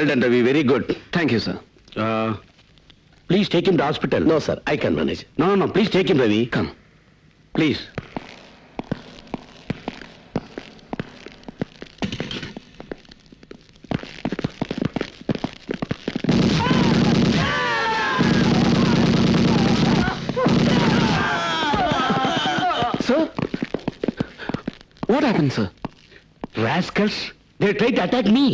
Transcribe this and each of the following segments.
Well done, Ravi. Very good. Thank you, sir. Please take him to hospital. No, sir. I can manage. No. Please take him, Ravi. Come. Please. Sir? What happened, sir? Rascals. They tried to attack me.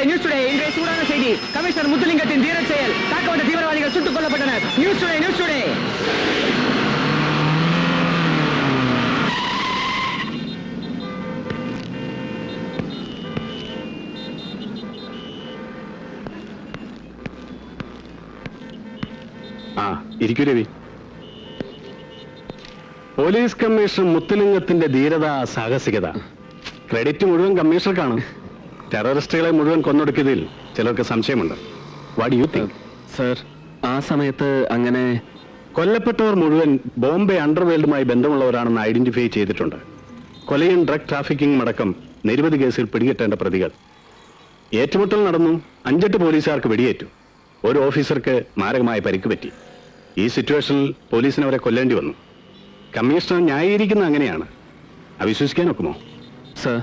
News today இன்றைய சூடான செய்தி. Commissioner முத்துலிங்கத்தின் தீர செயல். தாக்க வந்த தீவிரவாதிகள் சுட்டுக் கொல்லப்பட்டனர். News today. ഇരിക്കൂ രവി. പോലീസ് കമ്മീഷണർ മുത്തുലിംഗത്തിന്റെ ധീരത, സാഹസികത ക്രെഡിറ്റ് മുഴുവൻ കമ്മീഷണർക്കാണ്. ടെററിസ്റ്റുകളെ മുഴുവൻ കൊന്നൊടുക്കിയതിൽ ചിലർക്ക് സംശയമുണ്ട്. What do you think? Sir, ആ സമയത്ത് അങ്ങനെ കൊല്ലപ്പെട്ടവർ മുഴുവൻ ബോംബെ അണ്ടർവേൾഡുമായി ബന്ധമുള്ളവരാണെന്ന് ഐഡന്റിഫൈ ചെയ്തിട്ടുണ്ട്. കൊലയും ഡ്രഗ് ട്രാഫിക്കിംഗും അടക്കം നിരവധി കേസിൽ പിടികിട്ടേണ്ട പ്രതികൾ. ഏറ്റുമുട്ടൽ നടന്നു. 5-8 പോലീസുകാർക്ക് വെടിയേറ്റു. ഒരു ഓഫീസർക്ക് മാരകമായ പരിക്ക് പറ്റി. ഈ സിറ്റുവേഷനിൽ പോലീസിന് അവരെ കൊല്ലേണ്ടി വന്നു. കമ്മീഷണർ ന്യായീകരിക്കുന്ന അങ്ങനെയാണ്. അവിശ്വസിക്കാൻ ഒക്കുമോ? സർ,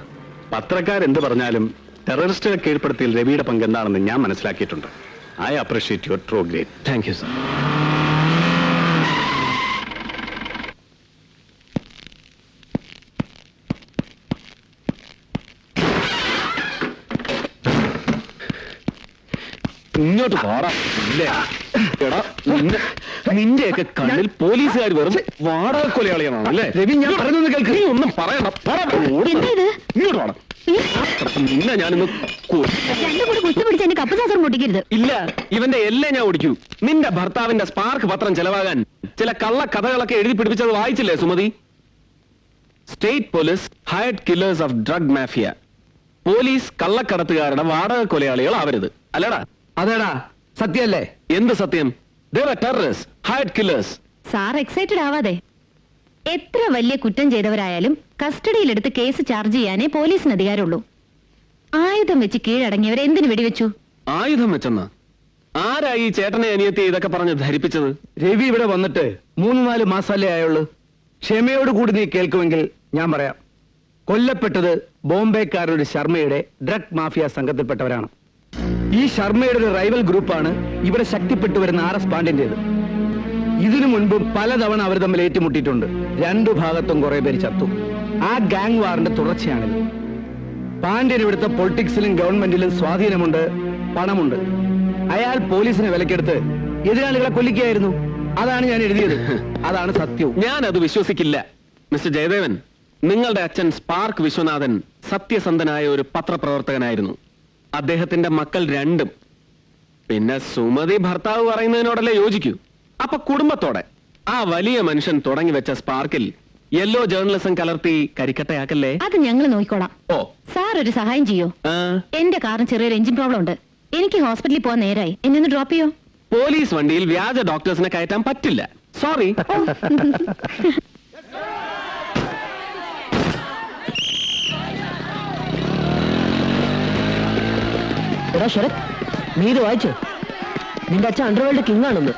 പത്രക്കാരെന്ത് പറഞ്ഞാലും ടെററിസ്റ്റുകളെ കീഴ്പ്പെടുത്തിയിൽ രവിയുടെ പങ്ക് എന്താണെന്ന് ഞാൻ മനസ്സിലാക്കിയിട്ടുണ്ട്. I appreciate your true great. Thank you, sir. ഇങ്ങോട്ട് പോറാം. നിന്റെയൊക്കെ കണ്ണിൽ പോലീസുകാർ വെറും വാടക കൊലയാളികളാണ് അല്ലേ? രവി, ഞാൻ പറയുന്നത് കേൾക്ക്. നീ ഒന്നും പറയണം. ഇങ്ങോട്ട് വേണം. നിന്നെ ഞാനിന്ന് ഇല്ല, ഇവന്റെ എല്ലാം ഞാൻ ഓടിക്കൂ. നിന്റെ ഭർത്താവിന്റെ സ്പാർക്ക് പത്രം ചെലവാകാൻ ചില കള്ള കഥകളൊക്കെ എഴുതി പിടിപ്പിച്ചത് വായിച്ചില്ലേ Sumathi? State police hired killers of drug mafia. Police കള്ളക്കടത്തുകാരുടെ വാടക കൊലയാളികൾ ആവരുത്, അല്ലടാ? അതേടാ, സത്യല്ലേ? എന്ത് സത്യം? They were terrorists, hired killers. Sir excited ആവാതെ. എത്ര വലിയ കുറ്റം ചെയ്തവരായാലും കസ്റ്റഡിയിലെടുത്ത് കേസ് ചാർജ് ചെയ്യാനേ പോലീസിന് അധികാരമുള്ളൂ. ആയുധം വെച്ച് കീഴടങ്ങിയവരെ എന്തിനു വെടിവെച്ചു? ആയുധം വെച്ചെന്ന് ആരായി ചേട്ടനെ അനിയത്തി ഇതൊക്കെ പറഞ്ഞ് ധരിപ്പിച്ചത്? രവി ഇവിടെ വന്നിട്ട് 3-4 മാസമല്ലേ ആയുള്ളൂ. ക്ഷമയോട് കൂടി നീ കേൾക്കുമെങ്കിൽ ഞാൻ പറയാം. കൊല്ലപ്പെട്ടത് ബോംബെക്കാരുടെ ശർമ്മയുടെ ഡ്രഗ് മാഫിയ സംഘത്തിൽപ്പെട്ടവരാണ്. ഈ ശർമ്മയുടെ ഒരു റൈവൽ ഗ്രൂപ്പാണ് ഇവിടെ ശക്തിപ്പെട്ടു വരുന്ന RS പാണ്ഡ്യന്റേത്. ഇതിനു മുൻപും പലതവണ അവർ തമ്മിൽ ഏറ്റുമുട്ടിയിട്ടുണ്ട്. 2 ഭാഗത്തും കുറെ പേര് ചത്തു. ആ ഗാങ് വാറിന്റെ തുടർച്ചയാണിത്. പാണ്ഡ്യൻ ഇവിടുത്തെ പൊളിറ്റിക്സിലും ഗവൺമെന്റിലും സ്വാധീനമുണ്ട്, പണമുണ്ട്. അയാൾ പോലീസിനെ വിലക്കെടുത്ത് എതിരാളികളെ കൊല്ലിക്കുകയായിരുന്നു. അതാണ് ഞാൻ എഴുതിയത്. അതാണ് സത്യവും. ഞാൻ അത് വിശ്വസിക്കില്ല. മിസ്റ്റർ ജയദേവൻ, നിങ്ങളുടെ അച്ഛൻ സ്പാർക്ക് വിശ്വനാഥൻ സത്യസന്ധനായ ഒരു പത്രപ്രവർത്തകനായിരുന്നു. അദ്ദേഹത്തിന്റെ മക്കൾ 2. പിന്നെ സുമതി ഭർത്താവ് പറയുന്നതിനോടല്ലേ യോജിക്കൂ? അപ്പൊ കുടുംബത്തോടെ ആ വലിയ മനുഷ്യൻ തുടങ്ങി വെച്ച സ്പാർക്കിൽ യെല്ലോ ജേർണലിസം കലർത്തി കരിക്കട്ടയാക്കല്ലേ? അത് ഞങ്ങൾ നോക്കിക്കോളാം. ഓ, സാർ ഒരു സഹായം ചെയ്യോ? എന്റെ കാറിന് ചെറിയൊരു എഞ്ചിൻ പ്രോബ്ലം ഉണ്ട്. എനിക്ക് ഹോസ്പിറ്റലിൽ പോകാൻ നേരായി. എന്നെ ഒന്ന് ഡ്രോപ്പ് ചെയ്യോ? പോലീസ് വണ്ടിയിൽ വ്യാജ ഡോക്ടേഴ്സിനെ കയറ്റാൻ പറ്റില്ല. സോറി. എടാ ശരത്, നീ ഇത് വായിച്ചോ? നിന്റെ അച്ഛൻ അണ്ടർവേൾഡ് കിങ് ആണെന്ന്.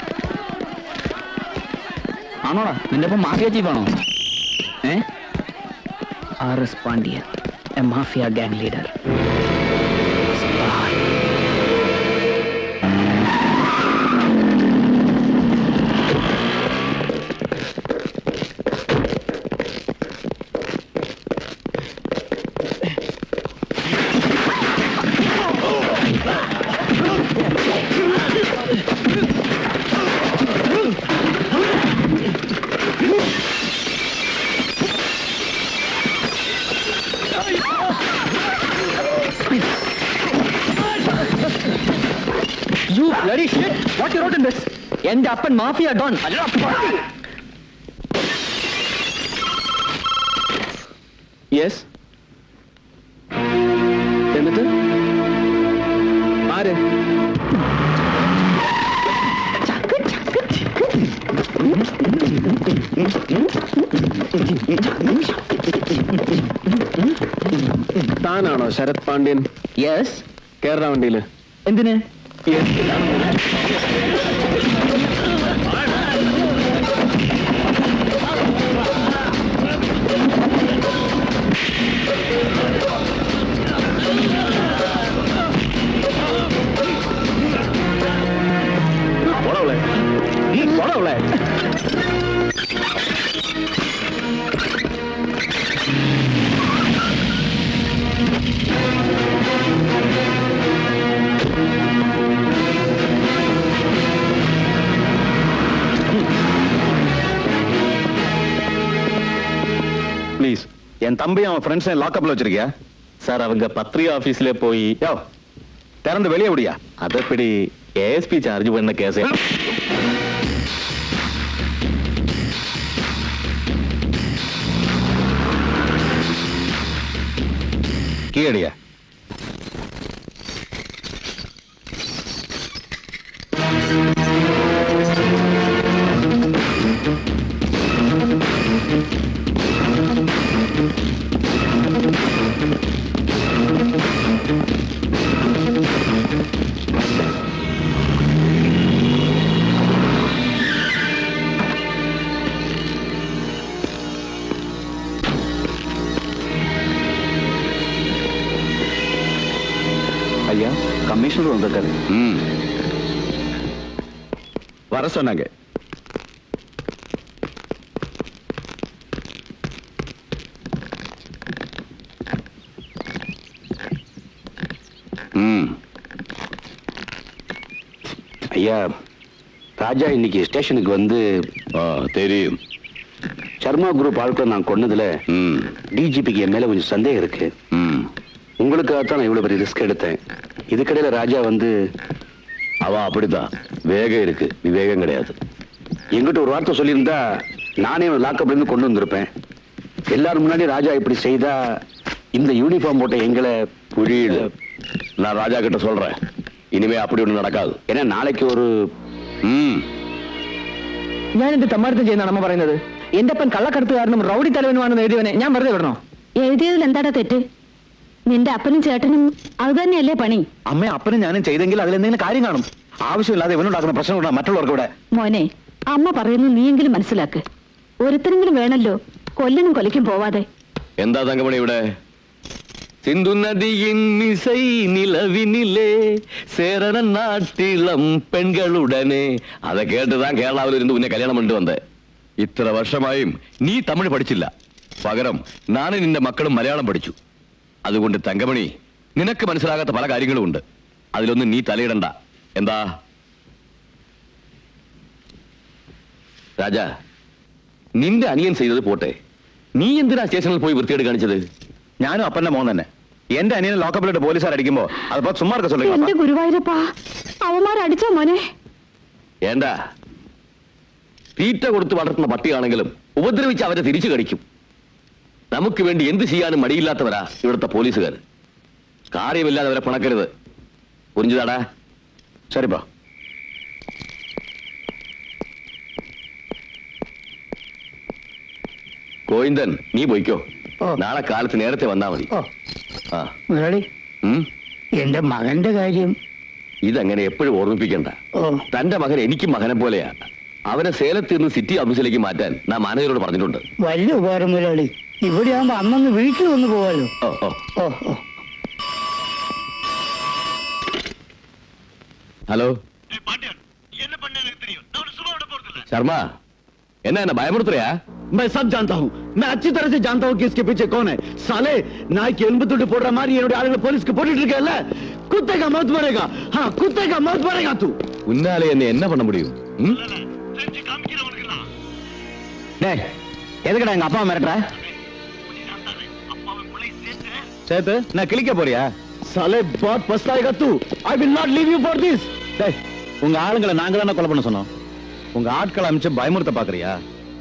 ആണോടാ? നിന്റെ ഒപ്പം മാഫിയ ചീഫാണോ? RS Pandian, a mafia gang leader. bloody shit! What you wrote in this? എന്റെ അപ്പൻ മാഫിയ ഡോൺ. യെസ്. എന്നിട്ട് ആര്? താനാണോ ശരത് പാണ്ഡ്യൻ? യെസ്. കേരള വണ്ടിയില് എന്തിന്? ப்ளீஸ். என் தம்பி அவன் ஃப்ரெண்ட்ஸ் லாக்அப்ல வச்சிருக்கியா? சார் அவங்க பத்திரிகை ஆபீஸ்ல போய் யோ திறந்து வெளியே விடியா? அதப்படி ஏஎஸ்பி சார்ஜ் பண்ண கேஸ். கீழடியா? ஐயா, கமிஷனர் வந்திருக்காரு. வர சொன்னாங்க. ஐயா, ராஜா இன்னைக்கு ஸ்டேஷனுக்கு வந்து தெரியும். சர்மா குரூப் ஆட்களை நான் கொன்னதுல டிஜிபிக்கு என் மேல கொஞ்சம் சந்தேகம் இருக்கு. உங்களுக்காகத்தான் நான் இவ்வளவு பெரிய ரிஸ்க் எடுத்தேன். இதுக்கடையில ராஜா வந்து அவன் அப்படிதான், வேகம் இருக்கு, விவேகம் கிடையாது. எங்கிட்ட ஒரு வார்த்தை சொல்லியிருந்தா நானே லாக்அப்ல இருந்து கொண்டு வந்திருப்பேன். எல்லாரும் முன்னாடி ராஜா இப்படி செய்தா இந்த யூனிஃபார்ம் போட்ட எங்களை புரியல. நான் ராஜா கிட்ட சொல்றேன், இனிமே அப்படி ஒண்ணு நடக்காது. ஏன்னா நாளைக்கு ஒரு ഞാൻ എന്ത് തമ്മാടുത്തം ചെയ്യുന്നതാണ് അമ്മ പറയുന്നത്? എന്റെ അപ്പൻ കള്ളക്കടത്തുകാരനും റൗഡി തലവനുമാണെന്ന് എഴുതിയവനെ ഞാൻ വെറുതെ വിടണോ? എഴുതിയതിൽ എന്താടാ തെറ്റ്? നിന്റെ അപ്പനും ചേട്ടനും അത് തന്നെയല്ലേ പണി? അമ്മ അപ്പനും ഞാനും ചെയ്തെങ്കിൽ അതിലെന്തെങ്കിലും കാര്യം കാണും. ആവശ്യമില്ലാതെ ഇവനുണ്ടാക്കുന്ന പ്രശ്നം കൊണ്ടാണ് മറ്റുള്ളവർക്ക് ഇവിടെ. മോനെ, അമ്മ പറയുന്നു നീയെങ്കിലും മനസ്സിലാക്ക്. ഒരുത്തരെങ്കിലും വേണല്ലോ കൊല്ലനും കൊലയ്ക്കും പോവാതെ. എന്താ തങ്കമണി ഇവിടെ? സിന്ധു നദിയിൻ ഇസൈ നിലവിനിലെ சேரன நாட்டிலம் பெண்களுடனே அதை கேட்டுதான் கேரளாவில் இருந்து உன்னை கல்யாணம் பண்ணிட்டு வந்த. ഇത്ര വർഷമായും നീ തമിഴ് പഠിച്ചില്ല. പകരം ഞാനും നിന്റെ മക്കളും മലയാളം പഠിച്ചു. അതുകൊണ്ട് തങ്കമണി, നിനക്ക് മനസ്സിലാകാത്ത പല കാര്യങ്ങളും ഉണ്ട്. അതിലൊന്നും നീ തലയിടണ്ട. എന്താ രാജാ, നിന്റെ അനിയൻ ചെയ്തത് പോട്ടെ, നീ എന്തിനാ സ്റ്റേഷനിൽ പോയി വൃത്തിയേട് കാണിച്ചത്? ഞാനും അപ്പന്റെ മോൻ തന്നെ. എന്റെ അനിയനെ ലോക്കപ്പിലിട്ട് പോലീസുകാർ അടിക്കുമ്പോ അതിപ്പോ സുമ്മാർക്ക് എന്റെ சொல்லுங்க. ഗുരുവായൂരപ്പാ, അവന്മാരടിച്ചോ മോനെ? ഏണ്ടാ, തീറ്റ കൊടുത്ത് വളർത്തുന്ന പട്ടിയാണെങ്കിലും ഉപദ്രവിച്ച് അവരെ തിരിച്ചു കടിക്കും. നമുക്ക് വേണ്ടി എന്ത് ചെയ്യാനും മടിയില്ലാത്തവരാ ഇവിടുത്തെ പോലീസുകാർ. കാര്യമില്ലാതെ അവരെ പിണക്കരുത്. പുരിഞ്ചുതാടാ. ശരിപ്പാ. ഗോവിന്ദൻ, നീ പോയിക്കോ. നാളെ കാലത്ത് നേരത്തെ വന്നാ മതി. ആ മുതലാളി, ഉം? എന്റെ മകന്റെ കാര്യം ഇതങ്ങനെ എപ്പോഴും ഓർമ്മിപ്പിക്കണ്ട. തന്റെ മകൻ എനിക്കും മകനെ പോലെയാ. അവനെ സേലത്ത് നിന്ന് സിറ്റി ഓഫീസിലേക്ക് മാറ്റാൻ ഞാൻ മാനേജരോട് പറഞ്ഞിട്ടുണ്ട്. വലിയ ഉപകാരം മുതലാളി. ഇവിടെ ആകുമ്പോ അന്നൊന്ന് വീട്ടിൽ വന്ന് പോവാലോ. ഹലോ ശർമ്മ, എന്നാ ഭയപ്പെടുത്തുകയാ? मैं सब जानता हूँ, मैं अच्छी तरह से जानता हूँ कि इसके पीछे कौन है. साले नाई की एल्बू तुड़ी पोड़ रहा मारी आगे पुलिस के पोटी गया. कुत्ते का मौत मरेगा. हाँ, कुत्ते का मौत मरेगा तू. ഉന്നാലെ എന്നെ എന്നാ பண்ண முடியும்? எதுக்கடா எங்க அப்பா மிரட்டுற? சேத்து, நான் கிளிக்க போறியா? साले बहुत पछताएगा तू. I will not leave you for this. உங்க ஆளுங்களை நாங்க தானே கொலை பண்ண சொன்னோம். உங்க ஆட்களை அமைச்சு பயமுறுத்த பாக்குறியா?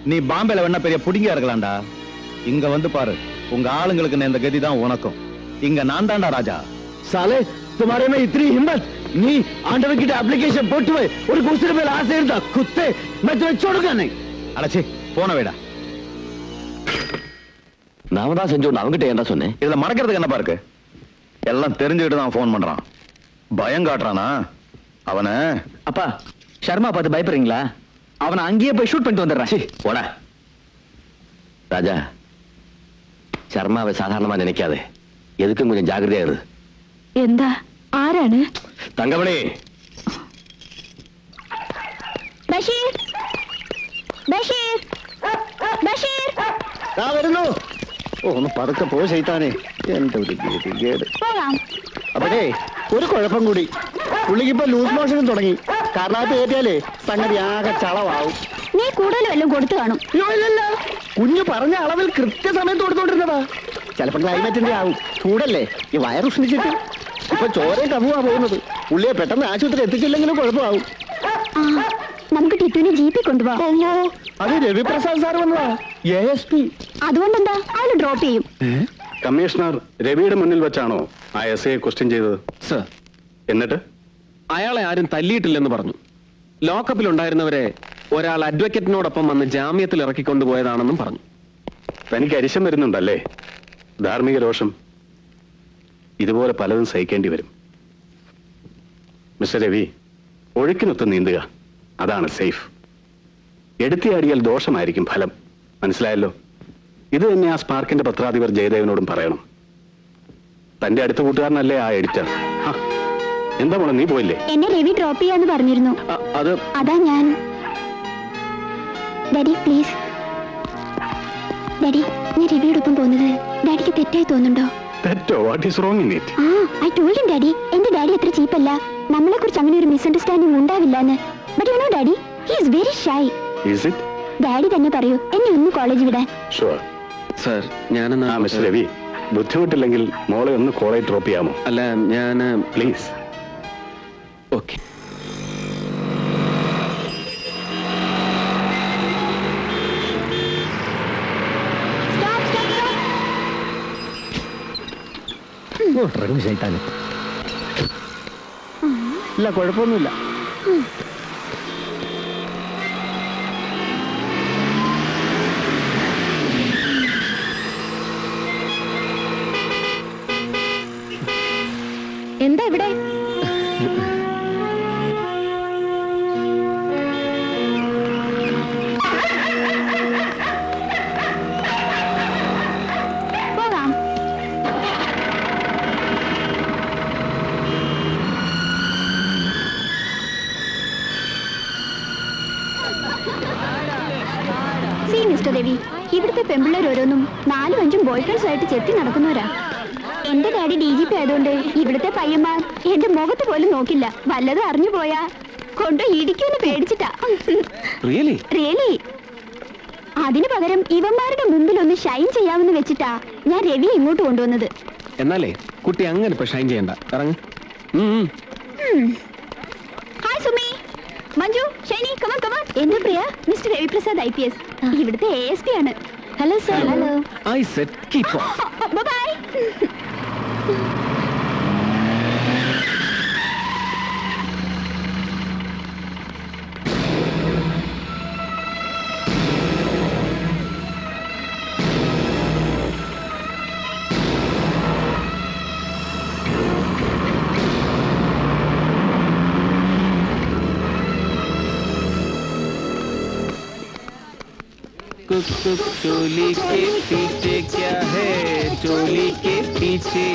நீ பாம்பேல வேணா பெரிய புடிங்கியா இருக்கலாம்டா. இங்க வந்து பாரு, உங்க ஆளுங்களுக்கு இந்த கதி தான் உனக்கும். இங்க நான் தான்டா ராஜா. சாலே तुम्हारे में इतनी हिम्मत, நீ ஆண்டவன் கிட்ட அப்ளிகேஷன் போட்டு வை. ஒரு குஸ்திர மேல ஆசை இருந்தா குத்தே मैं तुम्हें छोड़ूंगा नहीं. அடச்சே போன வேடா. நாம தான் செஞ்சோம். அவங்ககிட்ட ஏன்டா சொன்னேன்? இதுல மறக்கிறதுக்கு என்னப்பா இருக்கு? எல்லாம் தெரிஞ்சுக்கிட்டு தான் போன் பண்றான். பயம் காட்டுறானா அவனை? அப்பா ஷர்மா பார்த்து பயப்படுறீங்களா? அவனை அங்கேயே போய் ஷூட் பண்ணிட்டு வந்துடுறேன். போடா ராஜா. ശർമാവെ സാധാരണമായി നിனைക്കാതെ എതുക്കും கொஞ்சம் ജാഗ്രതയാ ഇரு. എന്താ? ആരാണ്? തങ്കമണി. ബഷീർ, ബഷീർ, ബഷീർ. ദാ വരുന്നു. ഒന്ന് പതുക്കെ പോ ശൈത്താനെ. എന്റെ ഒരു ഗതികേട്. പോകാം. അപ്പഴേ ഒരു കുഴപ്പം കൂടി. പുള്ളിക്കിപ്പോ ലൂസ് മോഷനും തുടങ്ങി. കാരണത്ത് കയറ്റിയാലേ സംഗതി ആകെ ചളവാവും. നീ കൂടുതൽ വല്ലതും കൊടുത്തു കാണും. ഇല്ലല്ലോ, കുഞ്ഞു പറഞ്ഞ അളവിൽ കൃത്യസമയത്ത് കൊടുത്തോണ്ടിരുന്നതാ. ചിലപ്പോ ക്ലൈമറ്റിന്റെ ആവും. ചൂടല്ലേ, ഈ വയറുഷ്ണിച്ചിട്ട് ഇപ്പൊ ചോരയും കവുവാ പോകുന്നത്. പുള്ളിയെ പെട്ടെന്ന് ആശുപത്രി എത്തിച്ചില്ലെങ്കിലും കുഴപ്പമാവും. നമുക്ക് ടിറ്റുവിനെ ജീപ്പിൽ കൊണ്ടുപോവാം. അയ്യോ, അത് രവിപ്രസാദ് സാർ വന്നതാ, ASP. അതുകൊണ്ടെന്താ, അയാൾ ഡ്രോപ്പ് ചെയ്യും. കമ്മീഷണർ രവിയുടെ മുന്നിൽ വെച്ചാണോ ആ എസ് ഐയെ ക്വസ്റ്റ്യൻ ചെയ്തത്? സർ, എന്നിട്ട് അയാളെ ആരും തല്ലിയിട്ടില്ലെന്ന് പറഞ്ഞു. ലോക്കപ്പിലുണ്ടായിരുന്നവരെ ഒരാൾ അഡ്വക്കേറ്റിനോടൊപ്പം വന്ന് ജാമ്യത്തിൽ ഇറക്കിക്കൊണ്ടുപോയതാണെന്നും പറഞ്ഞു. തനിക്ക് അരിശം വരുന്നുണ്ടല്ലേ? ധാർമ്മിക രോഷം. ഇതുപോലെ പലതും സഹിക്കേണ്ടി വരും. മിസ്റ്റർ രവി, ഒഴുക്കിനൊത്ത് നീന്തുക, അതാണ് സേഫ്. എടുത്തിയാടിയാൽ ദോഷമായിരിക്കും ഫലം. മനസ്സിലായല്ലോ? ഇത് തന്നെ ആ സ്പാർക്കിന്റെ പത്രാധിപർ ജയദേവനോടും പറയണം. തന്റെ അടുത്ത കൂട്ടുകാരനല്ലേ ആ എഡിറ്റർ? എന്താ മോളെ, നീ പോയില്ലേ? എന്നെ രവി ഡ്രോപ്പ് ചെയ്യാന്ന് പറഞ്ഞിരുന്നു. അത് അതാ ഞാൻ. Daddy please. ഡാഡി, ഞാൻ രവിയോടൊപ്പം പോകുന്നത് ഡാഡിക്ക് തെറ്റായി തോന്നുന്നുണ്ടോ? തെറ്റോ? What is wrong in it? I told him daddy, എന്റെ ഡാഡി അത്ര ചീപ്പല്ല. നമ്മളെ കുറിച്ച് അങ്ങനെ ഒരു മിസ്അണ്ടർസ്റ്റാൻഡിംഗ് ഉണ്ടാവില്ലെന്ന്. But you know daddy, he is very shy. Is it? Daddy തന്നെ പറയൂ, എന്നെ ഒന്ന് കോളേജ് വിടാൻ. ഷുവർ. സർ, ഞാനെന്നാ മിസ്റ്റർ രവി, ബുദ്ധിമുട്ടില്ലെങ്കിൽ മോളെ ഒന്ന് കോളേജ് ഡ്രോപ്പ് ചെയ്യാമോ? അല്ല, ഞാൻ പ്ലീസ്. ഓക്കെ. ശൈത്താന് ഇല്ല, കുഴപ്പമൊന്നുമില്ല. എന്താ ഇവിടെ? പോകാം. സി മിസ്റ്റർ രവി, ഇവിടുത്തെ പെമ്പിള്ളേർ ഓരോന്നും 4-5 ബോയ് ഫ്രണ്ട്സ് ആയിട്ട് ചെത്തി നടക്കുന്നവരാ. എന്റെ ഡാഡി DGP ആയതുകൊണ്ട് ഇവിടുത്തെ പയ്യന്മാർ എന്റെ മുഖത്ത് പോലും നോക്കില്ല. വല്ലതും അറിഞ്ഞു പോയാ കൊണ്ട് ഇടിക്കുമെന്ന് പേടിച്ചിട്ടാ. റിയലി? റിയലി. അതിനു പകരം ഇവന്മാരുടെ മുമ്പിൽ ഒന്ന് ഷൈൻ ചെയ്യാമെന്ന് വെച്ചിട്ടാ ഞാൻ രവി ഇങ്ങോട്ട് കൊണ്ടുവന്നത്. എന്നാലേ കുട്ടി അങ്ങനെ ഇപ്പൊ ഷൈൻ ചെയ്യണ്ട. ഇറങ്ങ്. Hi Sumi, Manju, Shiny, come on come on. എന്റെ പ്രിയ മിസ്റ്റർ രവിപ്രസാദ് IPS, ഇവിടുത്തെ ASP ആണ്. Hello sir. Hello. I said keep on. Bye. चोली के पीछे क्या है? चोली के पीछे,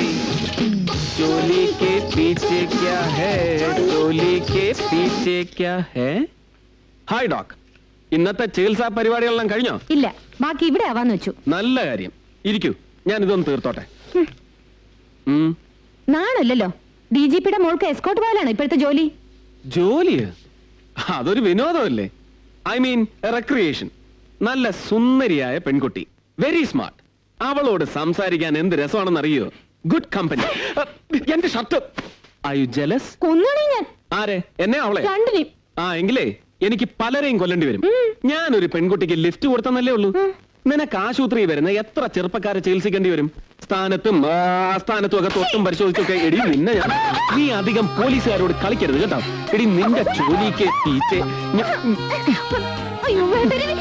चोली के पीछे क्या है? चोली के पीछे क्या है? ഹായ് ഡോക്, ഇന്നത്തെ ചികിത്സാ പരിപാടികളെല്ലാം കഴിഞ്ഞോ? ഇല്ല, ബാക്കി ഇവിടെ ആവാന്ന് വെച്ചു. നല്ല കാര്യം. ഇരിക്കൂ, ഞാൻ ഇതൊന്ന് തീർത്തോട്ടെ. നാണല്ലോ, DGPയുടെ മോൾക്ക് എസ്കോട്ട് പോലാണ് ഇപ്പോഴത്തെ ജോലി. ജോലിയോ? അതൊരു വിനോദമല്ലേ? I mean recreation. നല്ല സുന്ദരിയായ പെൺകുട്ടി, വെരി സ്മാർട്ട്. അവളോട് സംസാരിക്കാൻ എന്ത് രസമാണെന്ന് അറിയോ? Good company. എന്റെ ഷർട്ട്. Are you jealous? കൊന്നാണേ ഞാൻ. ആരെ? എന്നെ അവളെ? രണ്ടിനെയും. ആ എങ്കിലേ എനിക്ക് പലരെയും കൊല്ലേണ്ടി വരും. ഞാനൊരു പെൺകുട്ടിക്ക് ലിഫ്റ്റ് കൊടുത്തെന്നല്ലേ ഉള്ളൂ. നിനക്ക് ആശുപത്രി വരുന്ന എത്ര ചെറുപ്പക്കാരെ ചികിത്സിക്കേണ്ടി വരും? സ്ഥാനത്തും ആസ്ഥാനത്തും ഒക്കെ തൊട്ടും പരിശോധിച്ചൊക്കെ. എടി നിന്നെ നീ അധികം പോലീസുകാരോട് കളിക്കരുത് കേട്ടോ. എടി നിന്റെ ജോലിക്ക് ടീച്ചേ അയ്യോ വേണ്ട രവി.